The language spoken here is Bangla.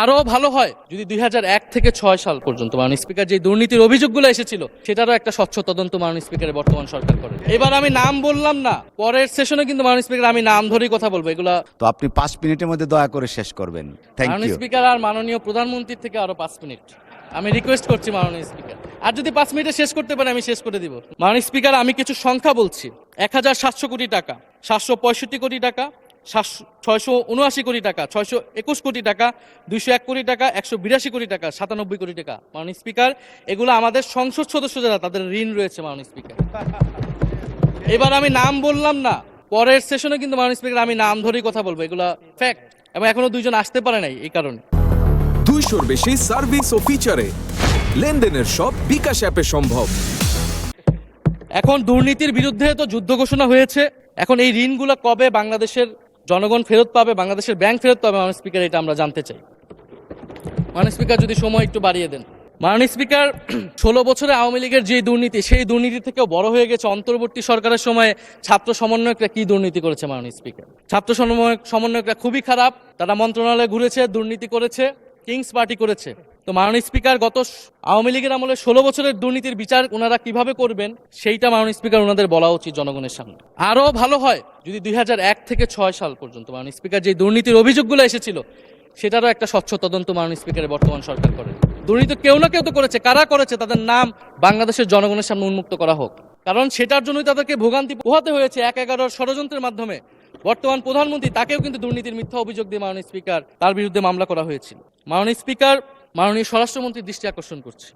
আরো ভালো হয় যদি 2001 থেকে 6 সাল পর্যন্ত মাননীয় স্পিকার যে দুর্নীতির অভিযোগগুলো এসেছিল সেটারও একটা স্বচ্ছ তদন্ত মাননীয় স্পিকারের বর্তমান সরকার করে। এবার আমি নাম বললাম না, পরের সেশনে কিন্তু মাননীয় স্পিকার আমি নাম ধরেই কথা বলবো। এগুলা তো আপনি 5 মিনিটের মধ্যে দয়া করে শেষ করবেন। থ্যাংক মাননীয় ইউ। স্পিকার আর মাননীয় প্রধানমন্ত্রীর থেকে আরো 5 মিনিট আমি রিকোয়েস্ট করছি মাননীয় স্পিকার। আর যদি 5 মিনিটে শেষ করতে পারে আমি শেষ করে দিব। মাননীয় স্পিকার, আমি কিছু সংখ্যা বলছি। 1700 কোটি টাকা, 765 কোটি টাকা, 679 কোটি টাকা, 621 কোটি টাকা, 201 কোটি টাকা, 182 কোটি টাকা, 97 কোটি টাকা। মাননীয় স্পিকার, এগুলো আমাদের সংসদ সদস্য যারা তাদের ঋণ রয়েছে মাননীয় স্পিকার। এবার আমি নাম বললাম না, পরের সেশনে কিন্তু মাননীয় স্পিকার আমি নাম ধরেই কথা বলবো। এগুলা ফ্যাক্ট, এবং এখনো 2 জন আসতে পারে নাই এই কারণে। 200-র বেশি সার্ভিস ও ফিচারে লেনদেনের সব বিকাশ অ্যাপে সম্ভব। এখন দুর্নীতির বিরুদ্ধে তো যুদ্ধ ঘোষণা হয়েছে। এখন এই ঋণগুলো কবে বাংলাদেশের জনগণ ফেরত পাবে, বাংলাদেশের ব্যাংক ফেরত পাবে মাননীয় স্পিকার, এটা আমরা জানতে চাই। মাননীয় স্পিকার যদি সময় একটু বাড়িয়ে দেন। মাননীয় স্পিকার, 16 বছরে আওয়ামী লীগের যে দুর্নীতি, সেই দুর্নীতি থেকেও বড় হয়ে গেছে অন্তর্বর্তী সরকারের সময় ছাত্র সমন্বয়করা কি দুর্নীতি করেছে মাননীয় স্পিকার। ছাত্র সমন্বয়করা খুবই খারাপ, তারা মন্ত্রণালয়ে ঘুরেছে, দুর্নীতি করেছে, কিংস পার্টি করেছে। তো মাননীয় স্পিকার, গত আওয়ামী লীগের আমলে 16 বছরের দুর্নীতির বিচার ওনারা কিভাবে করবেন সেইটা মাননীয় স্পিকার ওনাদের বলা উচিত জনগণের সামনে। আরো ভালো হয় যদি 2001 থেকে 6 সাল পর্যন্ত মাননীয় স্পিকার যে দুর্নীতির অভিযোগগুলো এসেছিল সেটারও একটা স্বচ্ছ তদন্ত মাননীয় স্পিকারের বর্তমান সরকার করে। দুর্নীতি কেউ না কেউ তো করেছে, কারা করেছে তাদের নাম বাংলাদেশের জনগণের সামনে উন্মুক্ত করা হোক, কারণ সেটার জন্যই তাদেরকে ভোগান্তি পোহাতে হয়েছে 1/11 ষড়যন্ত্রের মাধ্যমে। বর্তমান প্রধানমন্ত্রী, তাকেও কিন্তু দুর্নীতির মিথ্যা অভিযোগ দিয়ে মাননীয় স্পিকার তার বিরুদ্ধে মামলা করা হয়েছিল। মাননীয় স্পিকার, মাননীয় স্বরাষ্ট্রমন্ত্রীর দৃষ্টি আকর্ষণ করছে।